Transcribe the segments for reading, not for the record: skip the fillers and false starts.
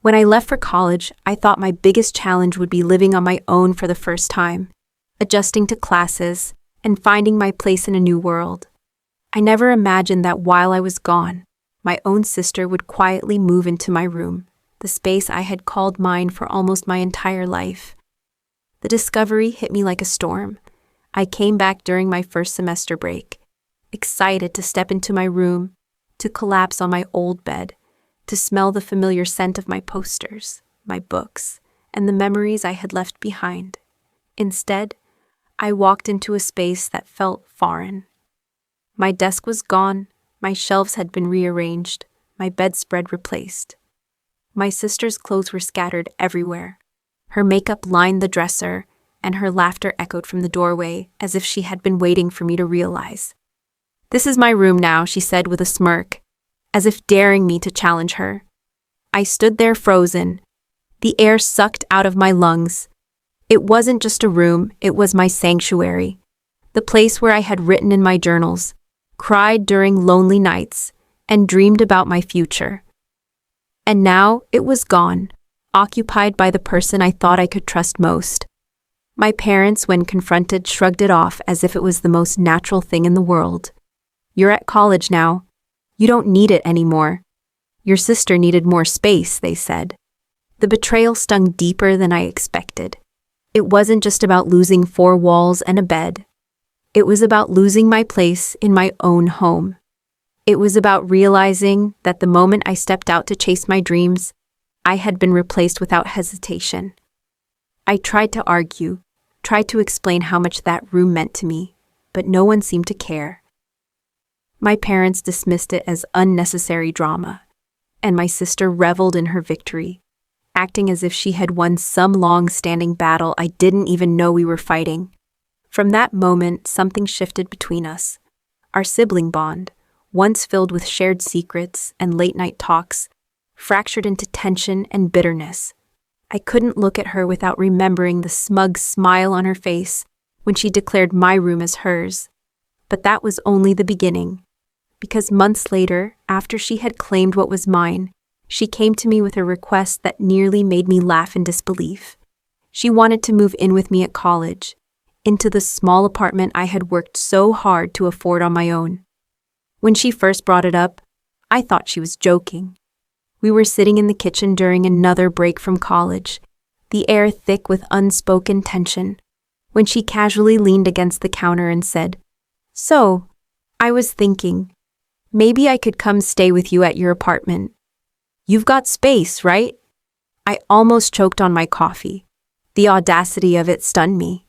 When I left for college, I thought my biggest challenge would be living on my own for the first time, adjusting to classes, and finding my place in a new world. I never imagined that while I was gone, my own sister would quietly move into my room, the space I had called mine for almost my entire life. The discovery hit me like a storm. I came back during my first semester break, excited to step into my room, to collapse on my old bed, to smell the familiar scent of my posters, my books, and the memories I had left behind. Instead, I walked into a space that felt foreign. My desk was gone, my shelves had been rearranged, my bedspread replaced. My sister's clothes were scattered everywhere. Her makeup lined the dresser, and her laughter echoed from the doorway as if she had been waiting for me to realize. "This is my room now," she said with a smirk, as if daring me to challenge her. I stood there frozen, the air sucked out of my lungs. It wasn't just a room, it was my sanctuary, the place where I had written in my journals, cried during lonely nights, and dreamed about my future. And now it was gone, occupied by the person I thought I could trust most. My parents, when confronted, shrugged it off as if it was the most natural thing in the world. "You're at college now. You don't need it anymore. Your sister needed more space," they said. The betrayal stung deeper than I expected. It wasn't just about losing 4 walls and a bed. It was about losing my place in my own home. It was about realizing that the moment I stepped out to chase my dreams, I had been replaced without hesitation. I tried to argue, tried to explain how much that room meant to me, but no one seemed to care. My parents dismissed it as unnecessary drama, and my sister reveled in her victory, acting as if she had won some long-standing battle I didn't even know we were fighting. From that moment, something shifted between us. Our sibling bond, once filled with shared secrets and late-night talks, fractured into tension and bitterness. I couldn't look at her without remembering the smug smile on her face when she declared my room as hers. But that was only the beginning, because months later, after she had claimed what was mine, she came to me with a request that nearly made me laugh in disbelief. She wanted to move in with me at college, into the small apartment I had worked so hard to afford on my own. When she first brought it up, I thought she was joking. We were sitting in the kitchen during another break from college, the air thick with unspoken tension, when she casually leaned against the counter and said, "So, I was thinking, maybe I could come stay with you at your apartment. You've got space, right?" I almost choked on my coffee. The audacity of it stunned me.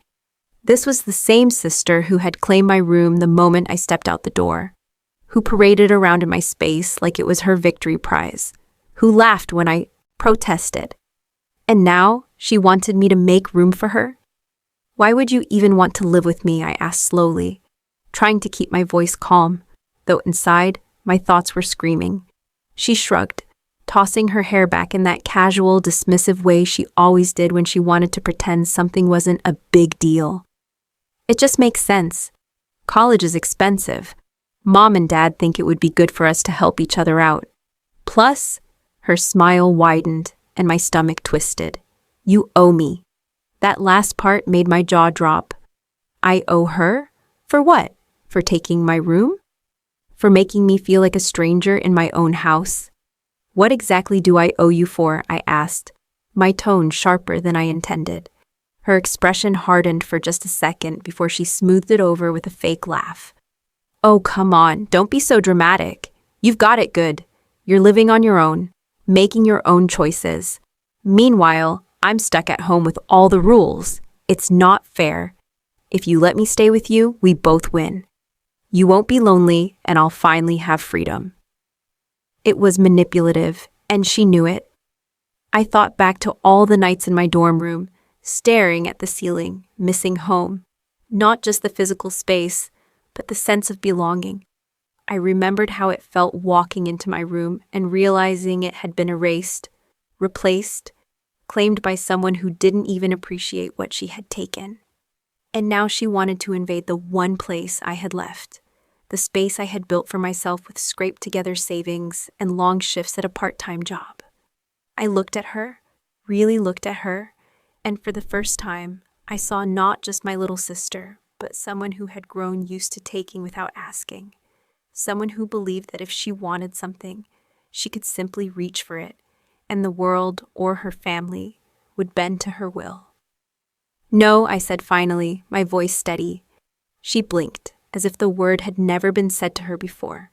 This was the same sister who had claimed my room the moment I stepped out the door, who paraded around in my space like it was her victory prize, who laughed when I protested. And now she wanted me to make room for her? "Why would you even want to live with me?" I asked slowly, trying to keep my voice calm, though inside, my thoughts were screaming. She shrugged, tossing her hair back in that casual, dismissive way she always did when she wanted to pretend something wasn't a big deal. "It just makes sense. College is expensive. Mom and Dad think it would be good for us to help each other out. Plus," her smile widened and my stomach twisted, "you owe me." That last part made my jaw drop. I owe her? For what? For taking my room? For making me feel like a stranger in my own house? "What exactly do I owe you for?" I asked, my tone sharper than I intended. Her expression hardened for just a second before she smoothed it over with a fake laugh. "Oh, come on, don't be so dramatic. You've got it good. You're living on your own, making your own choices. Meanwhile, I'm stuck at home with all the rules. It's not fair. If you let me stay with you, we both win. You won't be lonely, and I'll finally have freedom." It was manipulative, and she knew it. I thought back to all the nights in my dorm room, staring at the ceiling, missing home. Not just the physical space, but the sense of belonging. I remembered how it felt walking into my room and realizing it had been erased, replaced, claimed by someone who didn't even appreciate what she had taken. And now she wanted to invade the one place I had left, the space I had built for myself with scraped-together savings and long shifts at a part-time job. I looked at her, really looked at her, and for the first time, I saw not just my little sister, but someone who had grown used to taking without asking. Someone who believed that if she wanted something, she could simply reach for it, and the world or her family would bend to her will. "No," I said finally, my voice steady. She blinked, as if the word had never been said to her before.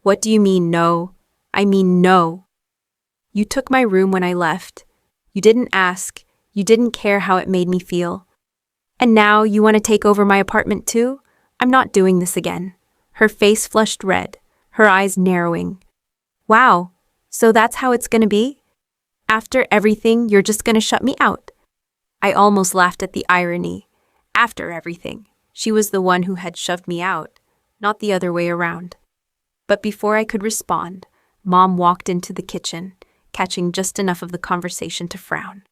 "What do you mean, no?" "I mean no. You took my room when I left. You didn't ask. You didn't care how it made me feel. And now you want to take over my apartment too? I'm not doing this again." Her face flushed red, her eyes narrowing. "Wow, so that's how it's gonna be? After everything, you're just gonna shut me out?" I almost laughed at the irony. After everything, she was the one who had shoved me out, not the other way around. But before I could respond, Mom walked into the kitchen, catching just enough of the conversation to frown.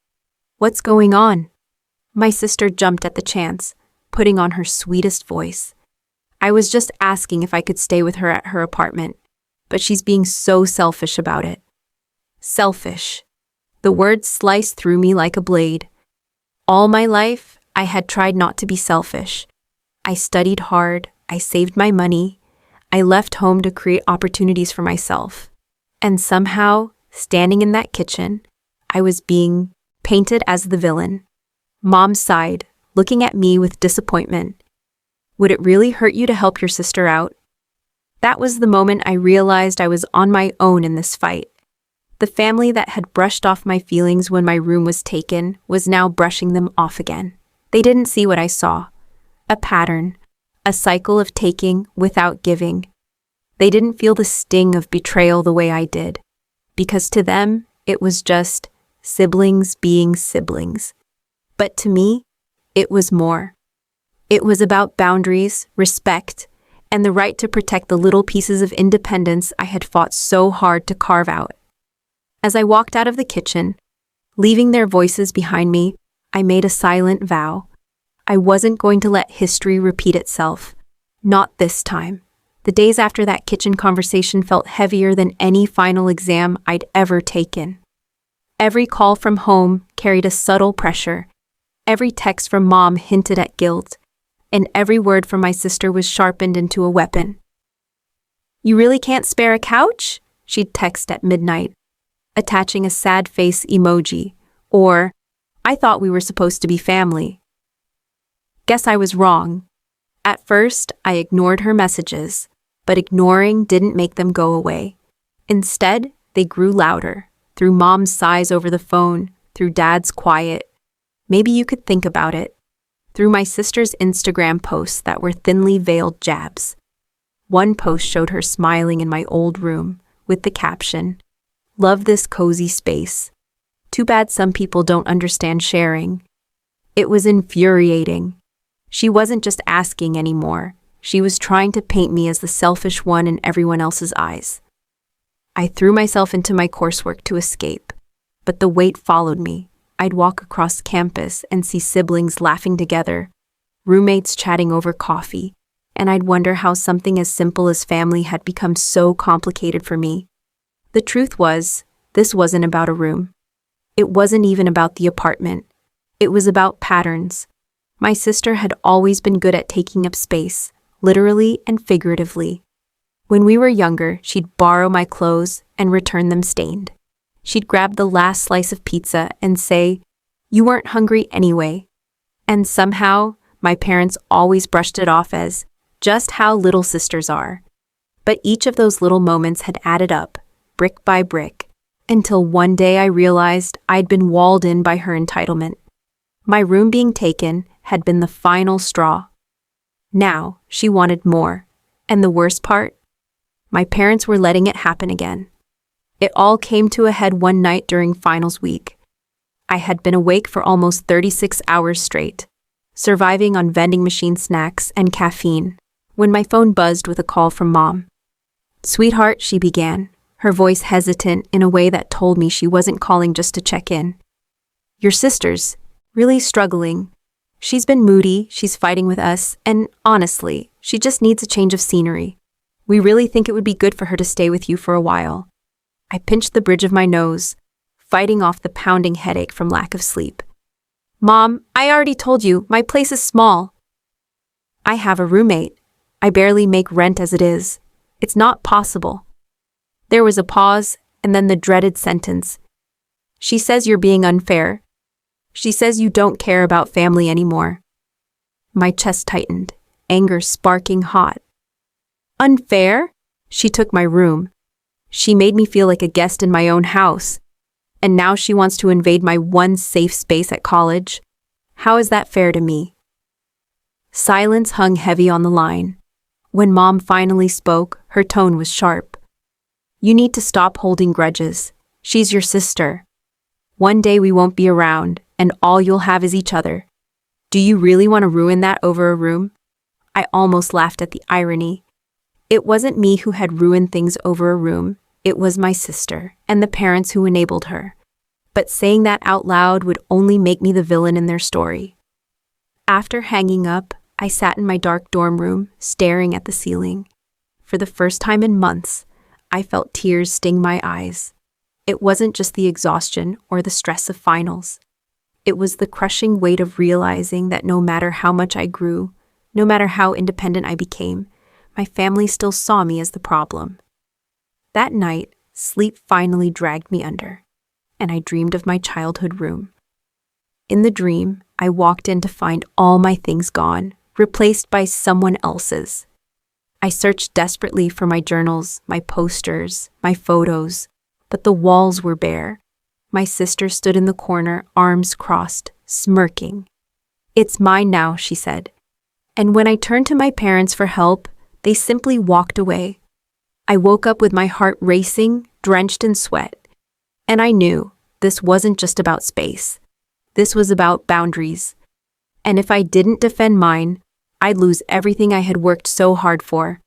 "What's going on?" My sister jumped at the chance, putting on her sweetest voice. "I was just asking if I could stay with her at her apartment, but she's being so selfish about it." Selfish. The word sliced through me like a blade. All my life, I had tried not to be selfish. I studied hard, I saved my money, I left home to create opportunities for myself. And somehow, standing in that kitchen, I was being painted as the villain. Mom sighed, looking at me with disappointment. "Would it really hurt you to help your sister out?" That was the moment I realized I was on my own in this fight. The family that had brushed off my feelings when my room was taken was now brushing them off again. They didn't see what I saw. A pattern, a cycle of taking without giving. They didn't feel the sting of betrayal the way I did, because to them, it was just siblings being siblings. But to me, it was more. It was about boundaries, respect, and the right to protect the little pieces of independence I had fought so hard to carve out. As I walked out of the kitchen, leaving their voices behind me, I made a silent vow. I wasn't going to let history repeat itself. Not this time. The days after that kitchen conversation felt heavier than any final exam I'd ever taken. Every call from home carried a subtle pressure. Every text from Mom hinted at guilt, and every word from my sister was sharpened into a weapon. "You really can't spare a couch?" she'd text at midnight, attaching a sad face emoji, or, "I thought we were supposed to be family." Guess I was wrong. At first, I ignored her messages, but ignoring didn't make them go away. Instead, they grew louder, through Mom's sighs over the phone, through Dad's quiet. Maybe you could think about it. Through my sister's Instagram posts that were thinly veiled jabs. One post showed her smiling in my old room, with the caption, "Love this cozy space. Too bad some people don't understand sharing." It was infuriating. She wasn't just asking anymore. She was trying to paint me as the selfish one in everyone else's eyes. I threw myself into my coursework to escape, but the weight followed me. I'd walk across campus and see siblings laughing together, roommates chatting over coffee, and I'd wonder how something as simple as family had become so complicated for me. The truth was, this wasn't about a room. It wasn't even about the apartment. It was about patterns. My sister had always been good at taking up space, literally and figuratively. When we were younger, she'd borrow my clothes and return them stained. She'd grab the last slice of pizza and say, "You weren't hungry anyway." And somehow, my parents always brushed it off as just how little sisters are. But each of those little moments had added up, brick by brick, until one day I realized I'd been walled in by her entitlement. My room being taken had been the final straw. Now, she wanted more. And the worst part? My parents were letting it happen again. It all came to a head one night during finals week. I had been awake for almost 36 hours straight, surviving on vending machine snacks and caffeine, when my phone buzzed with a call from Mom. "Sweetheart," she began, her voice hesitant in a way that told me she wasn't calling just to check in. "Your sister's really struggling. She's been moody, she's fighting with us, and honestly, she just needs a change of scenery. We really think it would be good for her to stay with you for a while." I pinched the bridge of my nose, fighting off the pounding headache from lack of sleep. "Mom, I already told you, my place is small." "I have a roommate. I barely make rent as it is. It's not possible." There was a pause, and then the dreaded sentence. "She says you're being unfair. She says you don't care about family anymore." My chest tightened, anger sparking hot. Unfair? She took my room. She made me feel like a guest in my own house. And now she wants to invade my one safe space at college. How is that fair to me? Silence hung heavy on the line. When Mom finally spoke, her tone was sharp. "You need to stop holding grudges. She's your sister. One day we won't be around, and all you'll have is each other. Do you really want to ruin that over a room?" I almost laughed at the irony. It wasn't me who had ruined things over a room. It was my sister and the parents who enabled her. But saying that out loud would only make me the villain in their story. After hanging up, I sat in my dark dorm room, staring at the ceiling. For the first time in months, I felt tears sting my eyes. It wasn't just the exhaustion or the stress of finals. It was the crushing weight of realizing that no matter how much I grew, no matter how independent I became, my family still saw me as the problem. That night, sleep finally dragged me under, and I dreamed of my childhood room. In the dream, I walked in to find all my things gone, replaced by someone else's. I searched desperately for my journals, my posters, my photos, but the walls were bare. My sister stood in the corner, arms crossed, smirking. "It's mine now," she said. And when I turned to my parents for help, they simply walked away. I woke up with my heart racing, drenched in sweat. And I knew this wasn't just about space. This was about boundaries. And if I didn't defend mine, I'd lose everything I had worked so hard for.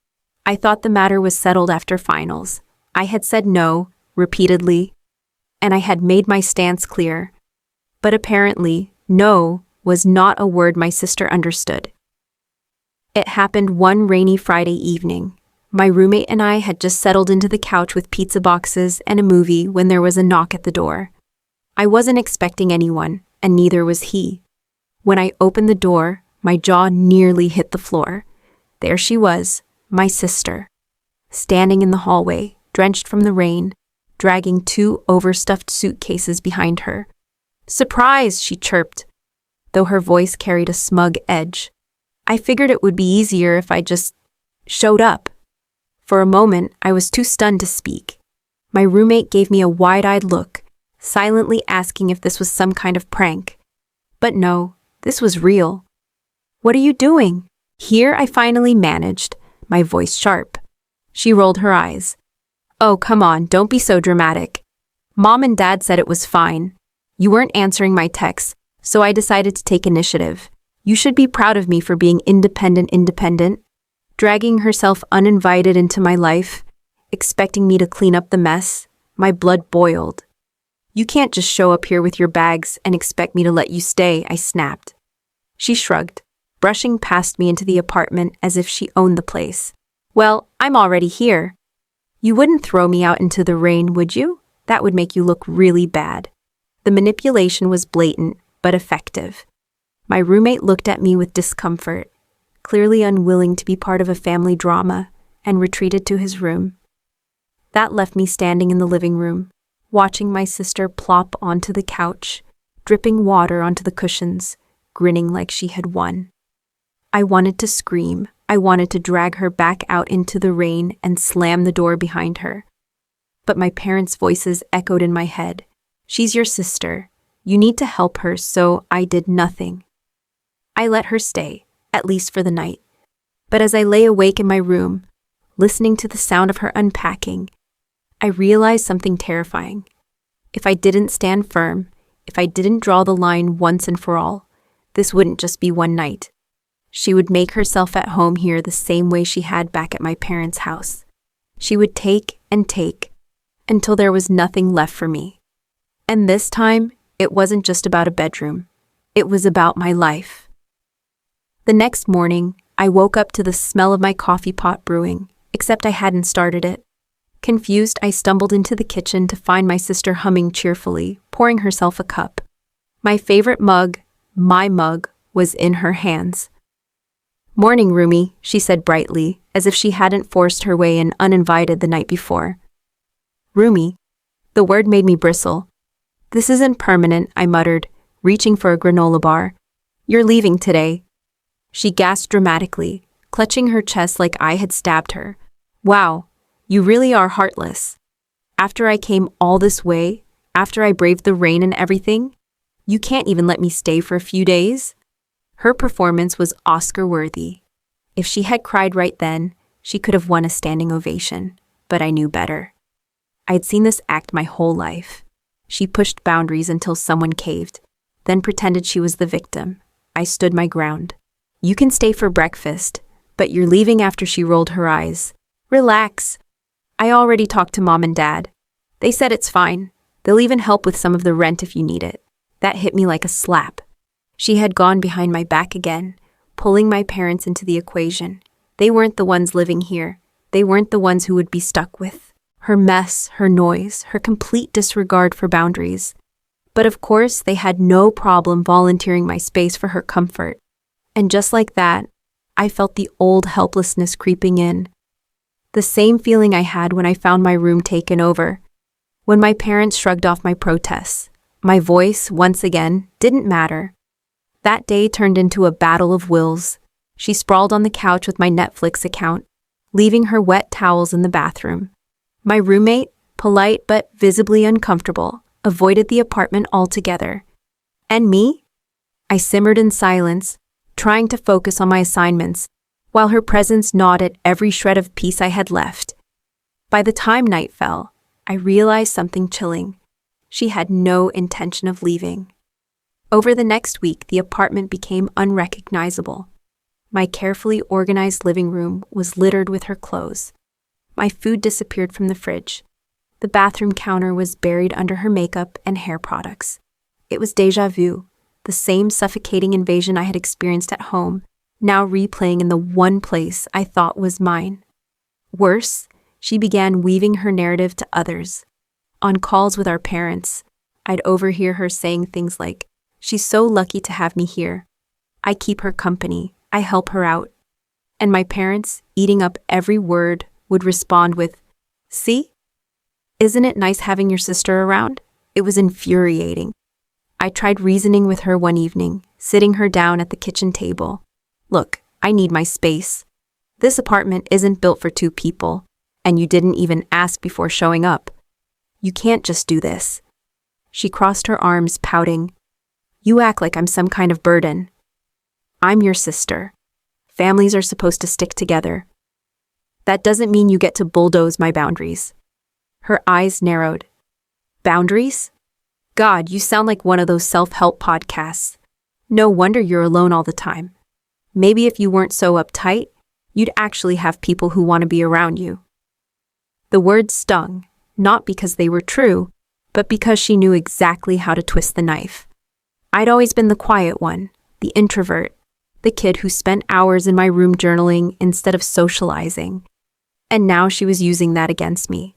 I thought the matter was settled after finals. I had said no, repeatedly, and I had made my stance clear. But apparently, no was not a word my sister understood. It happened one rainy Friday evening. My roommate and I had just settled into the couch with pizza boxes and a movie when there was a knock at the door. I wasn't expecting anyone, and neither was he. When I opened the door, my jaw nearly hit the floor. There she was, my sister, standing in the hallway, drenched from the rain, dragging 2 overstuffed suitcases behind her. "Surprise!" she chirped, though her voice carried a smug edge. I figured it would be easier if I just showed up. For a moment, I was too stunned to speak. My roommate gave me a wide-eyed look, silently asking if this was some kind of prank. But no, this was real. "What are you doing?" Here I finally managed, my voice sharp. She rolled her eyes. "Oh, come on, don't be so dramatic. Mom and Dad said it was fine. You weren't answering my texts, so I decided to take initiative. You should be proud of me for being independent. Dragging herself uninvited into my life, expecting me to clean up the mess, my blood boiled. "You can't just show up here with your bags and expect me to let you stay," I snapped. She shrugged, brushing past me into the apartment as if she owned the place. "Well, I'm already here. You wouldn't throw me out into the rain, would you? That would make you look really bad." The manipulation was blatant, but effective. My roommate looked at me with discomfort, clearly unwilling to be part of a family drama, and retreated to his room. That left me standing in the living room, watching my sister plop onto the couch, dripping water onto the cushions, grinning like she had won. I wanted to scream. I wanted to drag her back out into the rain and slam the door behind her. But my parents' voices echoed in my head. "She's your sister. You need to help her," so I did nothing. I let her stay, at least for the night. But as I lay awake in my room, listening to the sound of her unpacking, I realized something terrifying. If I didn't stand firm, if I didn't draw the line once and for all, this wouldn't just be one night. She would make herself at home here the same way she had back at my parents' house. She would take and take until there was nothing left for me. And this time, it wasn't just about a bedroom. It was about my life. The next morning, I woke up to the smell of my coffee pot brewing, except I hadn't started it. Confused, I stumbled into the kitchen to find my sister humming cheerfully, pouring herself a cup. My favorite mug, my mug, was in her hands. "Morning, Rumi," she said brightly, as if she hadn't forced her way in uninvited the night before. "Rumi?" The word made me bristle. "This isn't permanent," I muttered, reaching for a granola bar. "You're leaving today." She gasped dramatically, clutching her chest like I had stabbed her. "Wow, you really are heartless. After I came all this way, after I braved the rain and everything, you can't even let me stay for a few days?" Her performance was Oscar-worthy. If she had cried right then, she could have won a standing ovation, but I knew better. I had seen this act my whole life. She pushed boundaries until someone caved, then pretended she was the victim. I stood my ground. "You can stay for breakfast, but you're leaving." After she rolled her eyes. "Relax. I already talked to Mom and Dad. They said it's fine. They'll even help with some of the rent if you need it." That hit me like a slap. She had gone behind my back again, pulling my parents into the equation. They weren't the ones living here. They weren't the ones who would be stuck with her mess, her noise, her complete disregard for boundaries. But of course, they had no problem volunteering my space for her comfort. And just like that, I felt the old helplessness creeping in. The same feeling I had when I found my room taken over. When my parents shrugged off my protests, my voice, once again, didn't matter. That day turned into a battle of wills. She sprawled on the couch with my Netflix account, leaving her wet towels in the bathroom. My roommate, polite but visibly uncomfortable, avoided the apartment altogether. And me? I simmered in silence, trying to focus on my assignments, while her presence gnawed at every shred of peace I had left. By the time night fell, I realized something chilling. She had no intention of leaving. Over the next week, the apartment became unrecognizable. My carefully organized living room was littered with her clothes. My food disappeared from the fridge. The bathroom counter was buried under her makeup and hair products. It was déjà vu, the same suffocating invasion I had experienced at home, now replaying in the one place I thought was mine. Worse, she began weaving her narrative to others. On calls with our parents, I'd overhear her saying things like, "She's so lucky to have me here. I keep her company. I help her out." And my parents, eating up every word, would respond with, "See? Isn't it nice having your sister around?" It was infuriating. I tried reasoning with her one evening, sitting her down at the kitchen table. "Look, I need my space. This apartment isn't built for two people, and you didn't even ask before showing up. You can't just do this." She crossed her arms, pouting. "You act like I'm some kind of burden. I'm your sister. Families are supposed to stick together. That doesn't mean you get to bulldoze my boundaries." Her eyes narrowed. "Boundaries? God, you sound like one of those self-help podcasts. No wonder you're alone all the time. Maybe if you weren't so uptight, you'd actually have people who want to be around you." The words stung, not because they were true, but because she knew exactly how to twist the knife. I'd always been the quiet one, the introvert, the kid who spent hours in my room journaling instead of socializing. And now she was using that against me.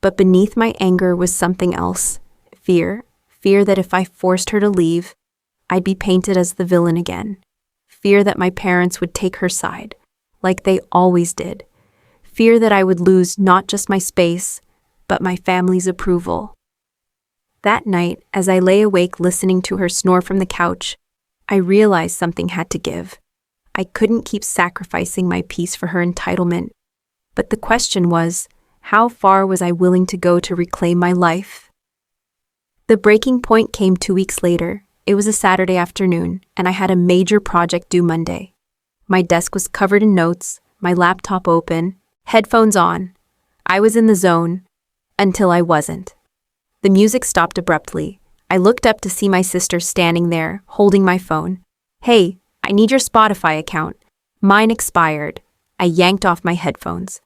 But beneath my anger was something else. Fear that if I forced her to leave, I'd be painted as the villain again. Fear that my parents would take her side, like they always did. Fear that I would lose not just my space, but my family's approval. That night, as I lay awake listening to her snore from the couch, I realized something had to give. I couldn't keep sacrificing my peace for her entitlement. But the question was, how far was I willing to go to reclaim my life? The breaking point came 2 weeks later. It was a Saturday afternoon, and I had a major project due Monday. My desk was covered in notes, my laptop open, headphones on. I was in the zone, until I wasn't. The music stopped abruptly. I looked up to see my sister standing there, holding my phone. "Hey, I need your Spotify account. Mine expired." I yanked off my headphones.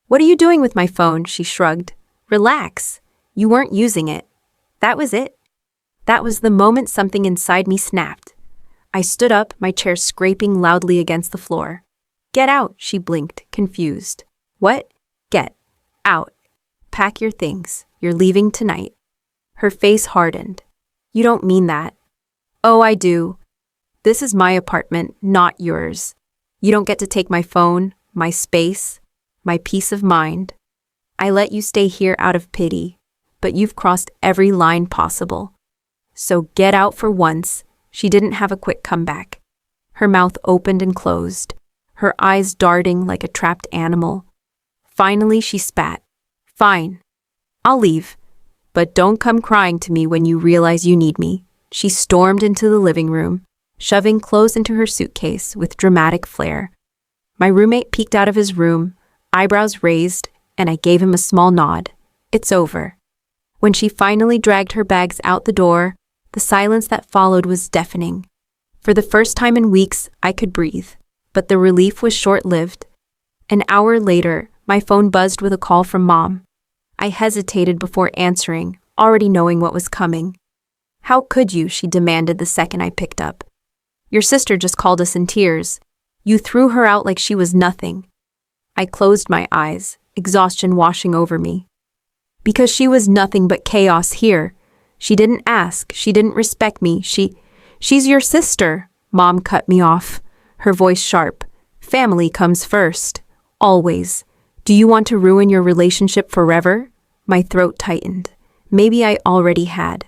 "What are you doing with my phone?" She shrugged. "Relax. You weren't using it." That was it. That was the moment something inside me snapped. I stood up, my chair scraping loudly against the floor. "Get out," she blinked, confused. "What? Get out. Pack your things. You're leaving tonight." Her face hardened. "You don't mean that." "Oh, I do. This is my apartment, not yours. You don't get to take my phone, my space, my peace of mind. I let you stay here out of pity, but you've crossed every line possible. So get out for once." She didn't have a quick comeback. Her mouth opened and closed, her eyes darting like a trapped animal. Finally, she spat. "Fine. I'll leave. But don't come crying to me when you realize you need me." She stormed into the living room, shoving clothes into her suitcase with dramatic flair. My roommate peeked out of his room, eyebrows raised, and I gave him a small nod. It's over. When she finally dragged her bags out the door, the silence that followed was deafening. For the first time in weeks, I could breathe, but the relief was short-lived. An hour later, my phone buzzed with a call from Mom. I hesitated before answering, already knowing what was coming. "How could you?" she demanded the second I picked up. "Your sister just called us in tears. You threw her out like she was nothing." I closed my eyes, exhaustion washing over me. "Because she was nothing but chaos here. She didn't ask, she didn't respect me, she's your sister." Mom cut me off, her voice sharp. "Family comes first. Always. Do you want to ruin your relationship forever?" My throat tightened. Maybe I already had.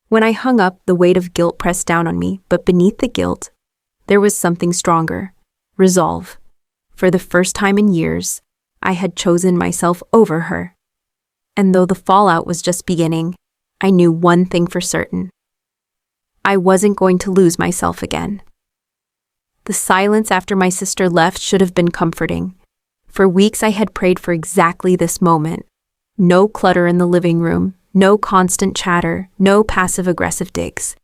When I hung up, the weight of guilt pressed down on me, but beneath the guilt, there was something stronger. Resolve. For the first time in years, I had chosen myself over her. And though the fallout was just beginning, I knew one thing for certain. I wasn't going to lose myself again. The silence after my sister left should have been comforting. For weeks I had prayed for exactly this moment. No clutter in the living room, no constant chatter, no passive-aggressive digs.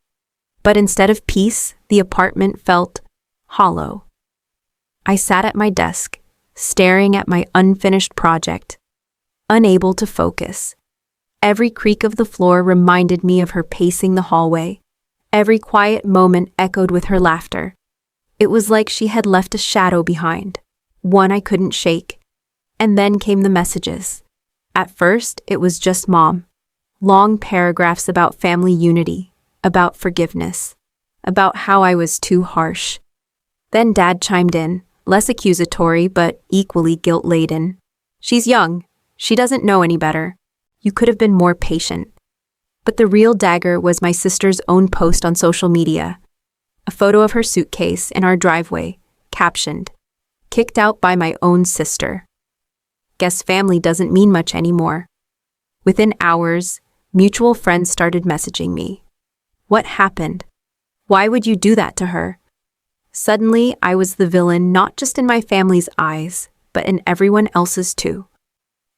But instead of peace, the apartment felt hollow. I sat at my desk, staring at my unfinished project, unable to focus. Every creak of the floor reminded me of her pacing the hallway. Every quiet moment echoed with her laughter. It was like she had left a shadow behind, one I couldn't shake. And then came the messages. At first, it was just Mom. Long paragraphs about family unity, about forgiveness, about how I was too harsh. Then Dad chimed in, less accusatory but equally guilt-laden. "She's young. She doesn't know any better. You could have been more patient." But the real dagger was my sister's own post on social media. A photo of her suitcase in our driveway, captioned, "Kicked out by my own sister. Guess family doesn't mean much anymore." Within hours, mutual friends started messaging me. "What happened? Why would you do that to her?" Suddenly, I was the villain not just in my family's eyes, but in everyone else's too.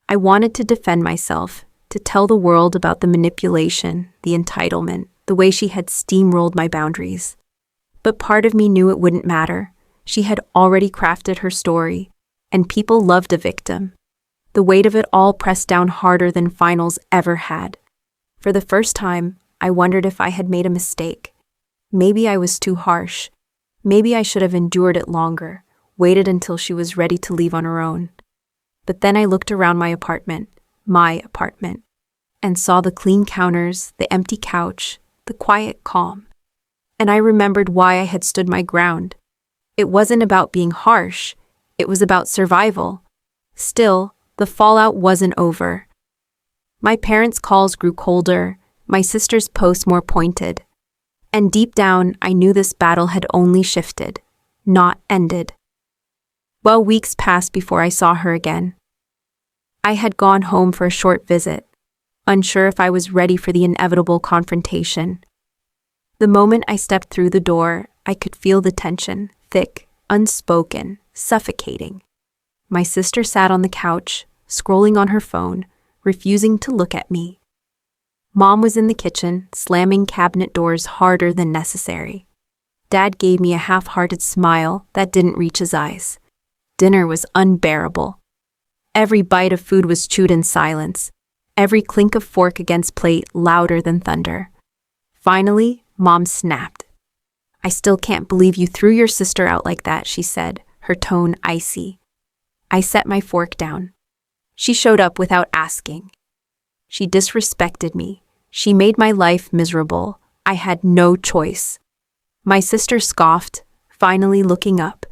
I wanted to defend myself, to tell the world about the manipulation, the entitlement, the way she had steamrolled my boundaries. But part of me knew it wouldn't matter. She had already crafted her story, and people loved a victim. The weight of it all pressed down harder than finals ever had. For the first time, I wondered if I had made a mistake. Maybe I was too harsh. Maybe I should have endured it longer, waited until she was ready to leave on her own. But then I looked around my apartment, and saw the clean counters, the empty couch, the quiet calm. And I remembered why I had stood my ground. It wasn't about being harsh, it was about survival. Still, the fallout wasn't over. My parents' calls grew colder, my sister's posts more pointed. And deep down, I knew this battle had only shifted, not ended. Well, weeks passed before I saw her again. I had gone home for a short visit, unsure if I was ready for the inevitable confrontation. The moment I stepped through the door, I could feel the tension, thick, unspoken, suffocating. My sister sat on the couch, scrolling on her phone, refusing to look at me. Mom was in the kitchen, slamming cabinet doors harder than necessary. Dad gave me a half-hearted smile that didn't reach his eyes. Dinner was unbearable. Every bite of food was chewed in silence, every clink of fork against plate louder than thunder. Finally, Mom snapped. "I still can't believe you threw your sister out like that," she said, her tone icy. I set my fork down. She showed up without asking. She disrespected me. She made my life miserable. I had no choice. My sister scoffed, finally looking up.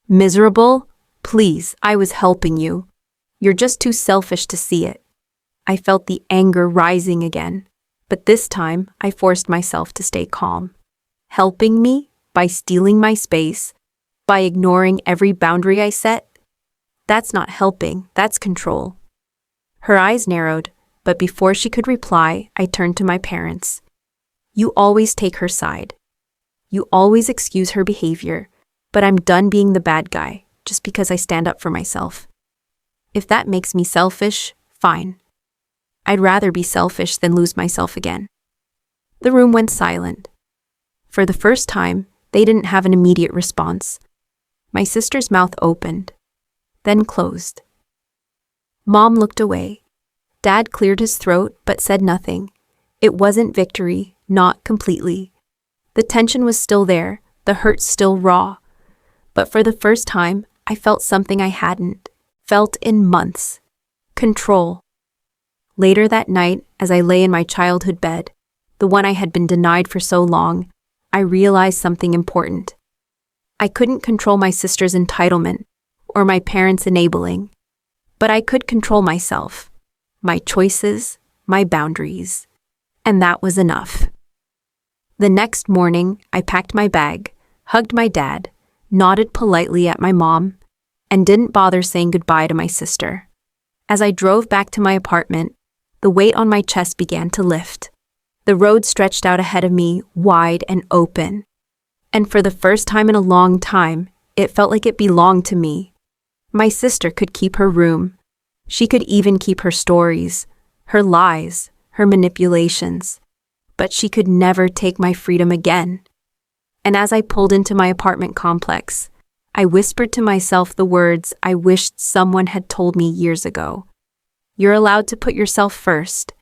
Miserable? Please, I was helping you. You're just too selfish to see it. I felt the anger rising again, but this time I forced myself to stay calm. Helping me? By stealing my space? By ignoring every boundary I set? That's not helping, that's control. Her eyes narrowed, but before she could reply, I turned to my parents. You always take her side. You always excuse her behavior, but I'm done being the bad guy just because I stand up for myself. If that makes me selfish, fine. I'd rather be selfish than lose myself again. The room went silent. For the first time, they didn't have an immediate response. My sister's mouth opened, then closed. Mom looked away. Dad cleared his throat but said nothing. It wasn't victory, not completely. The tension was still there, the hurt still raw. But for the first time, I felt something I hadn't felt in months. Control. Later that night, as I lay in my childhood bed, the one I had been denied for so long, I realized something important. I couldn't control my sister's entitlement or my parents' enabling, but I could control myself, my choices, my boundaries, and that was enough. The next morning, I packed my bag, hugged my dad, nodded politely at my mom, and didn't bother saying goodbye to my sister. As I drove back to my apartment, the weight on my chest began to lift. The road stretched out ahead of me, wide and open. And for the first time in a long time, it felt like it belonged to me. My sister could keep her room. She could even keep her stories, her lies, her manipulations. But she could never take my freedom again. And as I pulled into my apartment complex, I whispered to myself the words I wished someone had told me years ago. You're allowed to put yourself first,